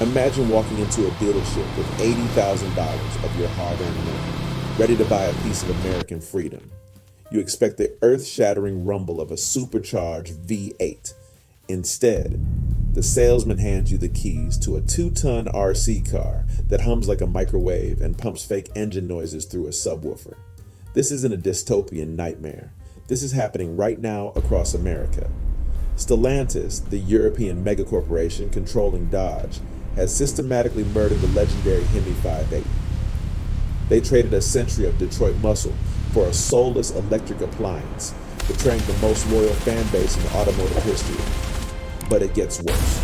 Imagine walking into a dealership with $80,000 of your hard-earned money, ready to buy a piece of American freedom. You expect the earth-shattering rumble of a supercharged V8. Instead, the salesman hands you the keys to a 2-ton RC car that hums like a microwave and pumps fake engine noises through a subwoofer. This isn't a dystopian nightmare. This is happening right now across America. Stellantis, the European megacorporation controlling Dodge, has systematically murdered the legendary Hemi V8. They traded a century of Detroit muscle for a soulless electric appliance, betraying the most loyal fan base in automotive history. But it gets worse.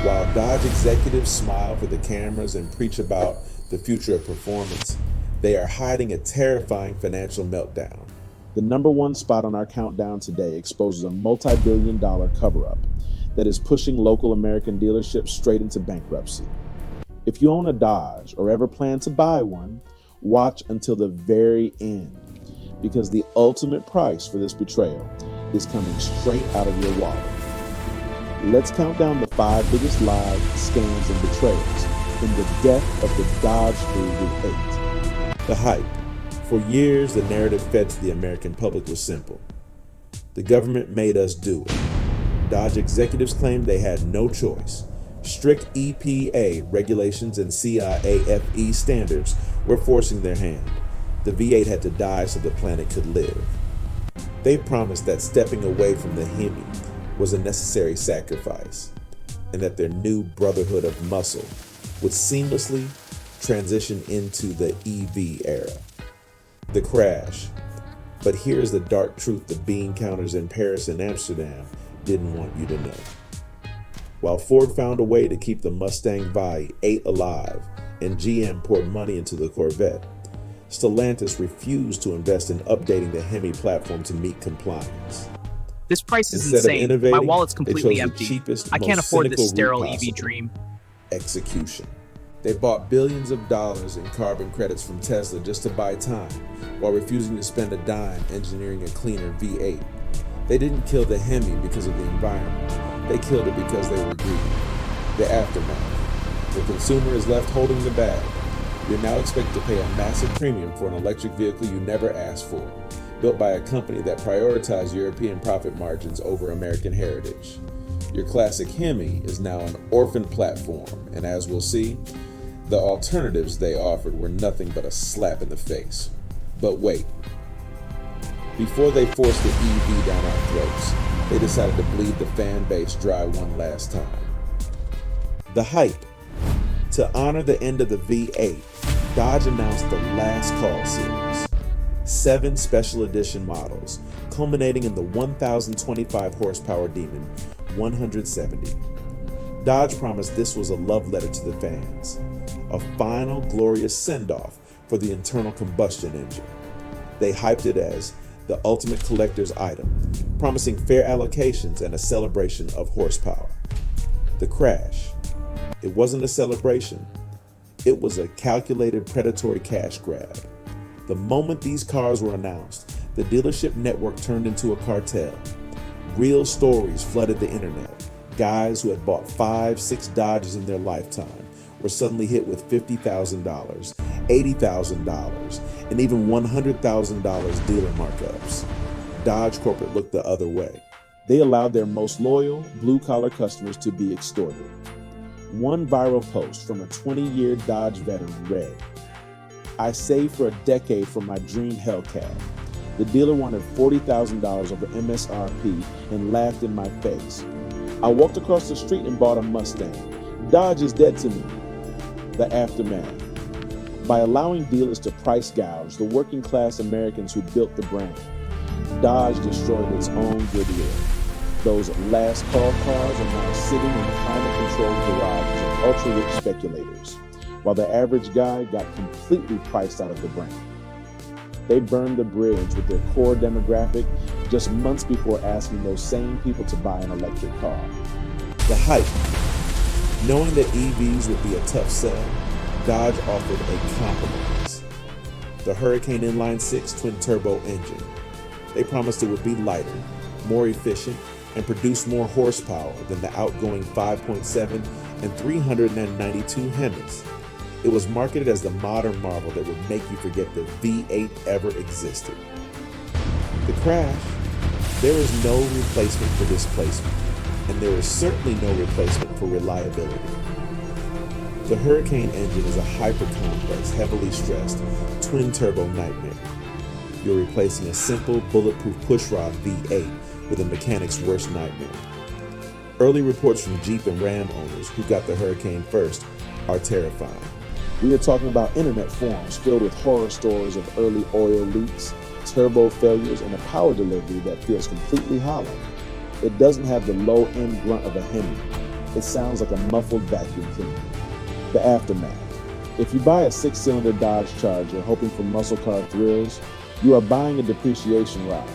While Dodge executives smile for the cameras and preach about the future of performance, they are hiding a terrifying financial meltdown. The number one spot on our countdown today exposes a multi-billion-dollar cover-up that is pushing local American dealerships straight into bankruptcy. If you own a Dodge or ever plan to buy one, watch until the very end, because the ultimate price for this betrayal is coming straight out of your wallet. Let's count down the 5 biggest lies, scams, and betrayals in the death of the Dodge V8. The hype. For years, the narrative fed to the American public was simple. The government made us do it. Dodge executives claimed they had no choice. Strict EPA regulations and CIAFE standards were forcing their hand. The V8 had to die so the planet could live. They promised that stepping away from the Hemi was a necessary sacrifice, and that their new brotherhood of muscle would seamlessly transition into the EV era. The crash. But here's the dark truth the bean counters in Paris and Amsterdam didn't want you to know. While Ford found a way to keep the Mustang V8 alive and GM poured money into the Corvette, Stellantis refused to invest in updating the Hemi platform to meet compliance. This price is Instead of insane. My wallet's completely empty. Cheapest, I can't most afford this cynical sterile route EV possible. dream. Execution. They bought billions of dollars in carbon credits from Tesla just to buy time, while refusing to spend a dime engineering a cleaner V8. They didn't kill the Hemi because of the environment. They killed it because they were greedy. The aftermath. The consumer is left holding the bag. You're now expected to pay a massive premium for an electric vehicle you never asked for, built by a company that prioritized European profit margins over American heritage. Your classic Hemi is now an orphan platform, and as we'll see, the alternatives they offered were nothing but a slap in the face. But wait. Before they forced the EV down our throats, they decided to bleed the fan base dry one last time. The hype. To honor the end of the V8, Dodge announced the Last Call series. 7 special edition models, culminating in the 1,025 horsepower Demon 170. Dodge promised this was a love letter to the fans, a final glorious send-off for the internal combustion engine. They hyped it as the ultimate collector's item, promising fair allocations and a celebration of horsepower. The crash. It wasn't a celebration. It was a calculated predatory cash grab. The moment these cars were announced, the dealership network turned into a cartel. Real stories flooded the internet. Guys who had bought 5-6 Dodges in their lifetime were suddenly hit with $50,000, $80,000, and even $100,000 dealer markups. Dodge corporate looked the other way. They allowed their most loyal, blue-collar customers to be extorted. One viral post from a 20-year Dodge veteran read, "I saved for a decade for my dream Hellcat. The dealer wanted $40,000 over MSRP and laughed in my face. I walked across the street and bought a Mustang. Dodge is dead to me." The aftermath. By allowing dealers to price gouge the working class Americans who built the brand, Dodge destroyed its own goodwill. Those last call cars are now sitting in climate-controlled garages of ultra-rich speculators, while the average guy got completely priced out of the brand. They burned the bridge with their core demographic just months before asking those same people to buy an electric car. The hype. Knowing that EVs would be a tough sell, Dodge offered a compromise. The Hurricane Inline-6 twin-turbo engine. They promised it would be lighter, more efficient, and produce more horsepower than the outgoing 5.7 and 392 Hemis. It was marketed as the modern marvel that would make you forget the V8 ever existed. The crash, there is no replacement for displacement, and there is certainly no replacement for reliability. The Hurricane engine is a hyper-complex, heavily stressed, twin-turbo nightmare. You're replacing a simple, bulletproof pushrod V8 with a mechanic's worst nightmare. Early reports from Jeep and Ram owners who got the Hurricane first are terrifying. We are talking about internet forums filled with horror stories of early oil leaks, turbo failures, and a power delivery that feels completely hollow. It doesn't have the low-end grunt of a Hemi. It sounds like a muffled vacuum cleaner. The aftermath. If you buy a 6-cylinder Dodge Charger hoping for muscle car thrills, you are buying a depreciation ride.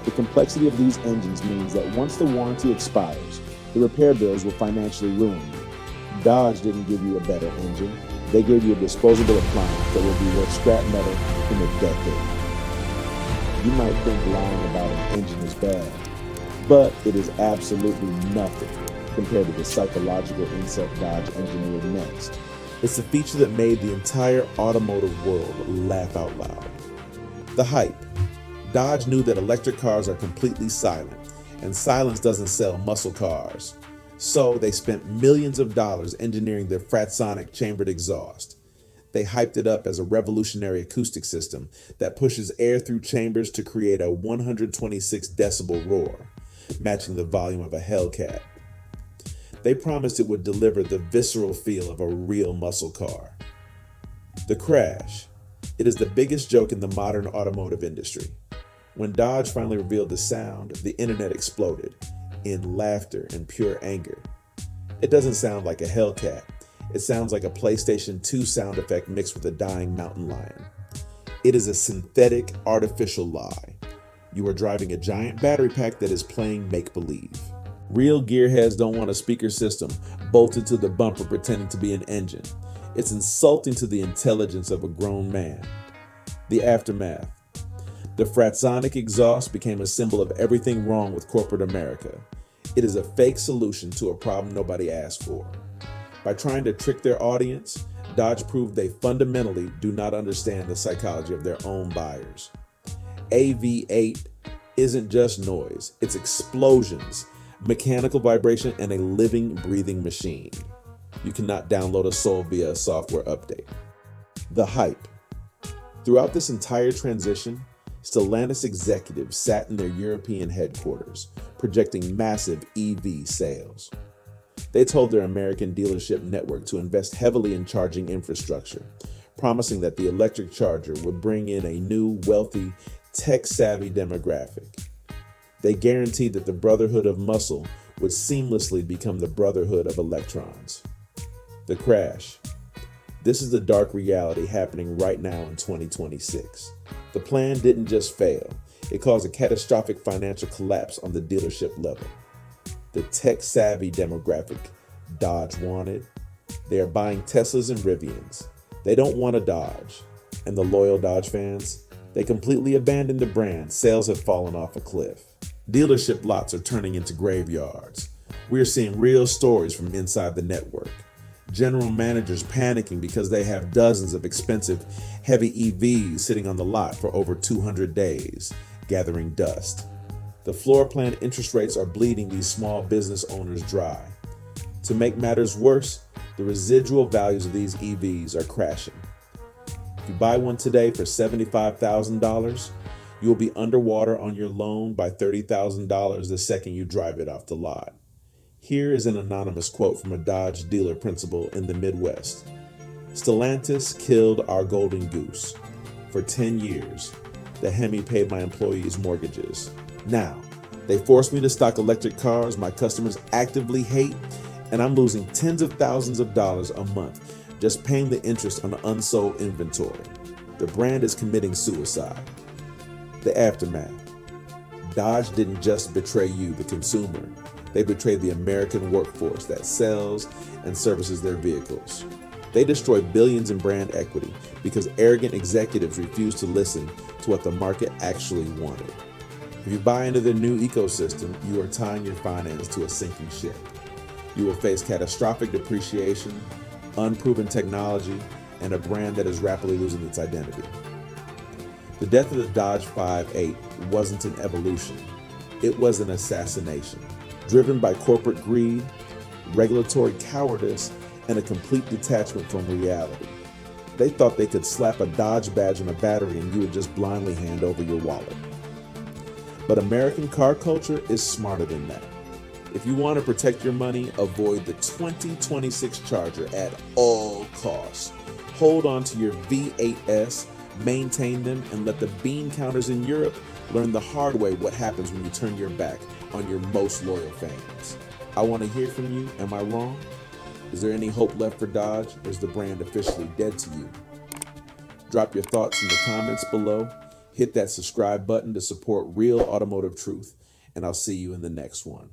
The complexity of these engines means that once the warranty expires, the repair bills will financially ruin you. Dodge didn't give you a better engine. They gave you a disposable appliance that will be worth scrap metal in a decade. You might think lying about an engine is bad, but it is absolutely nothing compared to the psychological insult Dodge engineered next. It's a feature that made the entire automotive world laugh out loud. The hype. Dodge knew that electric cars are completely silent, and silence doesn't sell muscle cars. So they spent millions of dollars engineering their Fratzonic chambered exhaust. They hyped it up as a revolutionary acoustic system that pushes air through chambers to create a 126 decibel roar, matching the volume of a Hellcat. They promised it would deliver the visceral feel of a real muscle car. The crash. It is the biggest joke in the modern automotive industry. When Dodge finally revealed the sound, the internet exploded in laughter and pure anger. It doesn't sound like a Hellcat. It sounds like a PlayStation 2 sound effect mixed with a dying mountain lion. It is a synthetic, artificial lie. You are driving a giant battery pack that is playing make-believe. Real gearheads don't want a speaker system bolted to the bumper pretending to be an engine. It's insulting to the intelligence of a grown man. The aftermath. The Fratzonic exhaust became a symbol of everything wrong with corporate America. It is a fake solution to a problem nobody asked for. By trying to trick their audience, Dodge proved they fundamentally do not understand the psychology of their own buyers. A V8 isn't just noise, it's explosions, mechanical vibration, and a living, breathing machine. You cannot download a soul via a software update. The hype. Throughout this entire transition, Stellantis executives sat in their European headquarters, projecting massive EV sales. They told their American dealership network to invest heavily in charging infrastructure, promising that the electric charger would bring in a new, wealthy, tech-savvy demographic. They guaranteed that the brotherhood of muscle would seamlessly become the brotherhood of electrons. The crash. This is the dark reality happening right now in 2026. The plan didn't just fail. It caused a catastrophic financial collapse on the dealership level. The tech-savvy demographic Dodge wanted, they are buying Teslas and Rivians. They don't want a Dodge. And the loyal Dodge fans, they completely abandoned the brand. Sales have fallen off a cliff. Dealership lots are turning into graveyards. We're seeing real stories from inside the network. General managers panicking because they have dozens of expensive, heavy EVs sitting on the lot for over 200 days, gathering dust. The floor plan interest rates are bleeding these small business owners dry. To make matters worse, the residual values of these EVs are crashing. If you buy one today for $75,000, you will be underwater on your loan by $30,000 the second you drive it off the lot. Here is an anonymous quote from a Dodge dealer principal in the Midwest. Stellantis killed our golden goose. For 10 years, the Hemi paid my employees' mortgages. Now, they force me to stock electric cars my customers actively hate, and I'm losing tens of thousands of dollars a month just paying the interest on the unsold inventory. The brand is committing suicide. The aftermath. Dodge didn't just betray you, the consumer. They betrayed the American workforce that sells and services their vehicles. They destroyed billions in brand equity because arrogant executives refused to listen to what the market actually wanted. If you buy into their new ecosystem, you are tying your finance to a sinking ship. You will face catastrophic depreciation, unproven technology, and a brand that is rapidly losing its identity. The death of the Dodge 5.8 wasn't an evolution, it was an assassination, driven by corporate greed, regulatory cowardice, and a complete detachment from reality. They thought they could slap a Dodge badge on a battery and you would just blindly hand over your wallet. But American car culture is smarter than that. If you want to protect your money, avoid the 2026 Charger at all costs. Hold on to your V8s, maintain them, and let the bean counters in Europe learn the hard way what happens when you turn your back on your most loyal fans. I want to hear from you. Am I wrong? Is there any hope left for Dodge, or is the brand officially dead to you? Drop your thoughts in the comments below. Hit that subscribe button to support real automotive truth, and I'll see you in the next one.